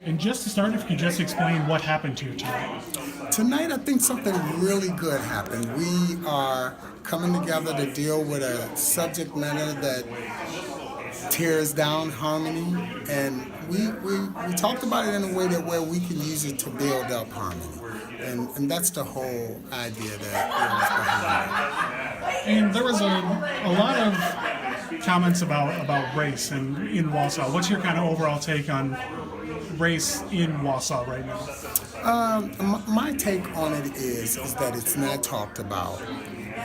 And just to start, if you could just explain what happened to you tonight. Tonight, I think something really good happened. We are coming together to deal with a subject matter that tears down harmony, and we talked about it in a way that where we can use it to build up harmony. And that's the whole idea that was behind it. And there was a lot of comments about race in Wausau. What's your kind of overall take on race in Wausau right now? My take on it is that it's not talked about,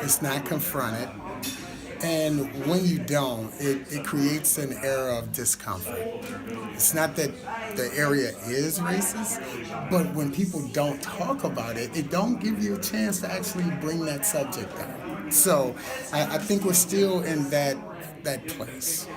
it's not confronted, and when you don't, it creates an air of discomfort. It's not that the area is racist, but when people don't talk about it, it don't give you a chance to actually bring that subject up. So I think we're still in that place.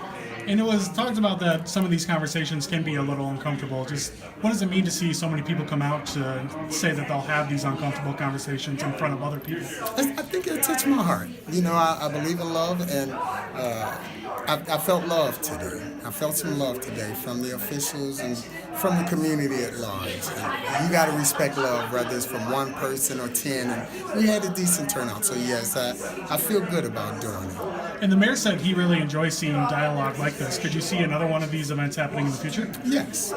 And it was talked about that some of these conversations can be a little uncomfortable. Just what does it mean to see so many people come out to say that they'll have these uncomfortable conversations in front of other people? I think it touched my heart. You know, I believe in love, and I felt love today. I felt some love today from the officials and from the community at large. And you got to respect love, whether it's from one person or 10. And we had a decent turnout, so yes, I feel good about doing it. And the mayor said he really enjoys seeing dialogue like this. Could you see another one of these events happening in the future? Yes,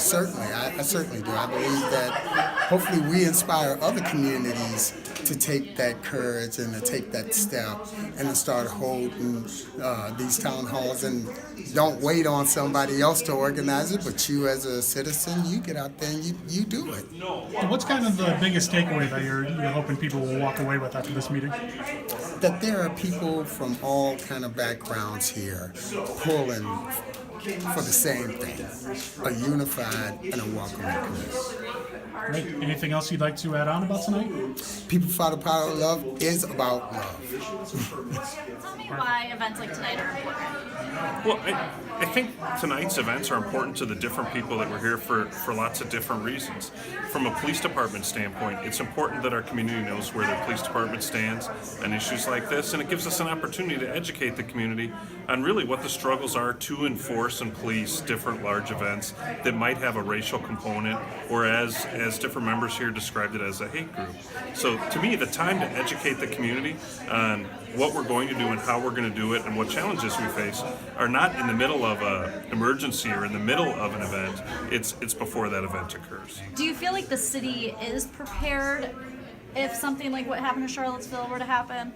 certainly. I certainly do. I believe that hopefully we inspire other communities to take that courage and to take that step and to start holding these town halls, and don't wait on somebody else to organize it, but you as a citizen, you get out there and you do it. And what's kind of the biggest takeaway that you're hoping people will walk away with after this meeting? That there are people from all kind of backgrounds here pulling for the same thing, a unified and a welcoming community. Great. Anything else you'd like to add on about tonight? People for the Power of Love is about love. Tell me why events like tonight are important. Well, I think tonight's events are important to the different people that were here for lots of different reasons. From a police department standpoint, it's important that our community knows where their police department stands on issues like this, and it gives us an opportunity to educate the community on really what the struggles are to enforce and police different large events that might have a racial component, or as different members here described it, as a hate group. So to me, the time to educate the community on what we're going to do and how we're going to do it and what challenges we face are not in the middle of an emergency or in the middle of an event. It's before that event occurs. Do you feel like the city is prepared if something like what happened to Charlottesville were to happen?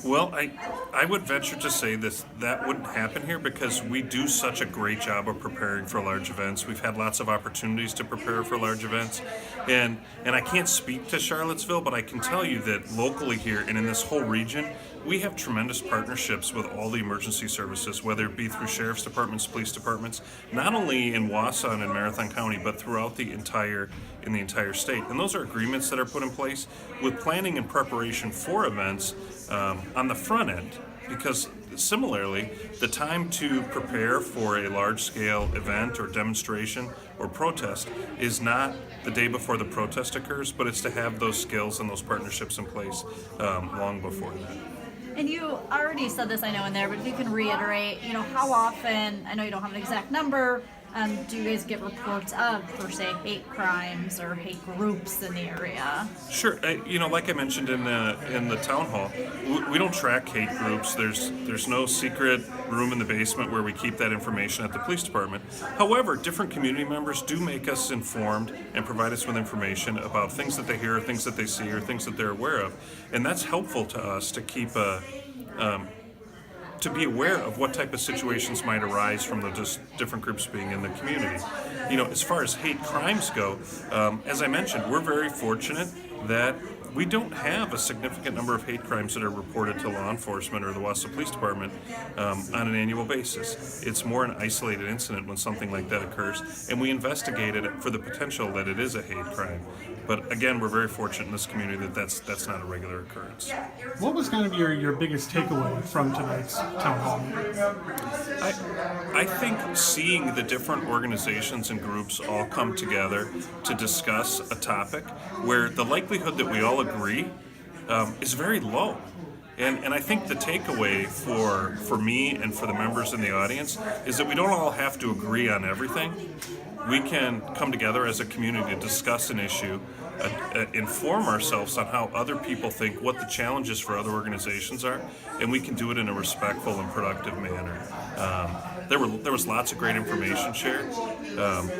Well, I would venture to say that wouldn't happen here because we do such a great job of preparing for large events. We've had lots of opportunities to prepare for large events. And I can't speak to Charlottesville, but I can tell you that locally here and in this whole region, we have tremendous partnerships with all the emergency services, whether it be through sheriff's departments, police departments, not only in Wausau and in Marathon County, but throughout the entire state. And those are agreements that are put in place with planning and preparation for events on the front end, because similarly, the time to prepare for a large-scale event or demonstration or protest is not the day before the protest occurs, but it's to have those skills and those partnerships in place long before that. And you already said this, I know, in there, but if you can reiterate, how often, I know you don't have an exact number, do you guys get reports of, per se, hate crimes or hate groups in the area? Sure. Like I mentioned in the town hall, we don't track hate groups. There's no secret room in the basement where we keep that information at the police department. However, different community members do make us informed and provide us with information about things that they hear, or things that they see, or things that they're aware of, and that's helpful to us to keep to be aware of what type of situations might arise from the just different groups being in the community. As far as hate crimes go, as I mentioned, we're very fortunate that we don't have a significant number of hate crimes that are reported to law enforcement or the Wausau Police Department on an annual basis. It's more an isolated incident when something like that occurs, and we investigate it for the potential that it is a hate crime. But again, we're very fortunate in this community that that's not a regular occurrence. What was kind of your biggest takeaway from tonight's town hall meeting? I think seeing the different organizations and groups all come together to discuss a topic where the likelihood that we all agree is very low. And I think the takeaway for me and for the members in the audience is that we don't all have to agree on everything, we can come together as a community to discuss an issue, inform ourselves on how other people think, what the challenges for other organizations are, and we can do it in a respectful and productive manner. There was lots of great information shared,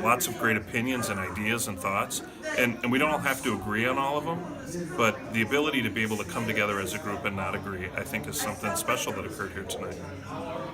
lots of great opinions and ideas and thoughts, and we don't all have to agree on all of them, but the ability to be able to come together as a group and not agree, I think, is something special that occurred here tonight.